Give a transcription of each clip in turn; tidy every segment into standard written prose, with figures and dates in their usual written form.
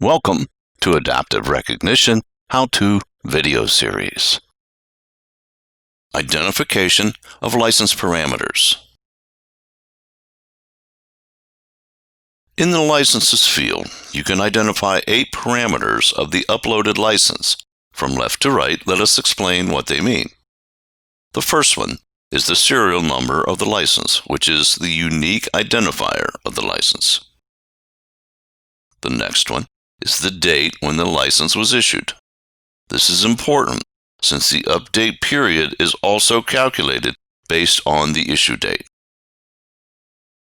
Welcome to Adaptive Recognition How-To video series. Identification of license parameters. In the Licenses field, you can identify 8 parameters of the uploaded license. From left to right, let us explain what they mean. The first one is the serial number of the license, which is the unique identifier of the license. The next one is the date when the license was issued. This is important since the update period is also calculated based on the issue date.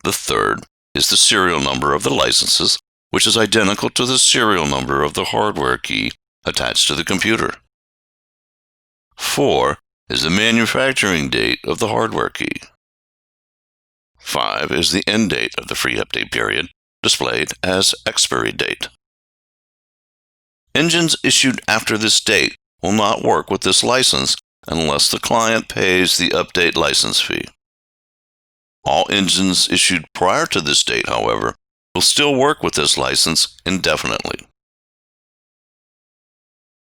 The third is the serial number of the licenses, which is identical to the serial number of the hardware key attached to the computer. 4 is the manufacturing date of the hardware key. 5 is the end date of the free update period, displayed as expiry date. Engines issued after this date will not work with this license unless the client pays the update license fee. All engines issued prior to this date, however, will still work with this license indefinitely.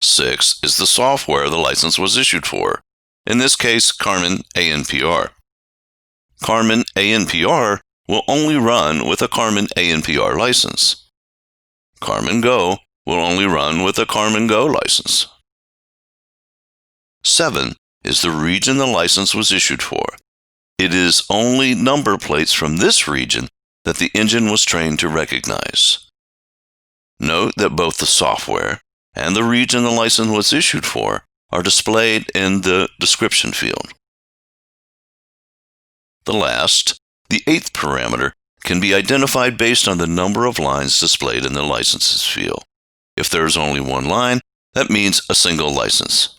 6 is the software the license was issued for, in this case Carmen ANPR. Carmen ANPR will only run with a Carmen ANPR license. Carmen Go will only run with a Carmen Go license. 7 is the region the license was issued for. It is only number plates from this region that the engine was trained to recognize. Note that both the software and the region the license was issued for are displayed in the description field. The 8th parameter, can be identified based on the number of lines displayed in the licenses field. If there is only one line, that means a single license.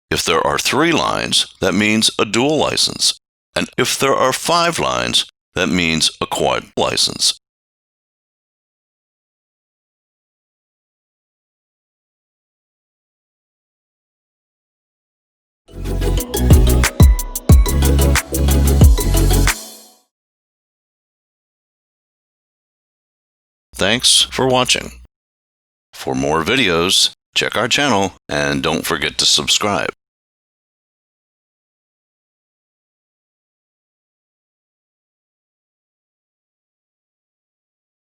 If there are 3 lines, that means a dual license. And if there are 5 lines, that means a quad license. Thanks for watching. For more videos, check our channel and don't forget to subscribe.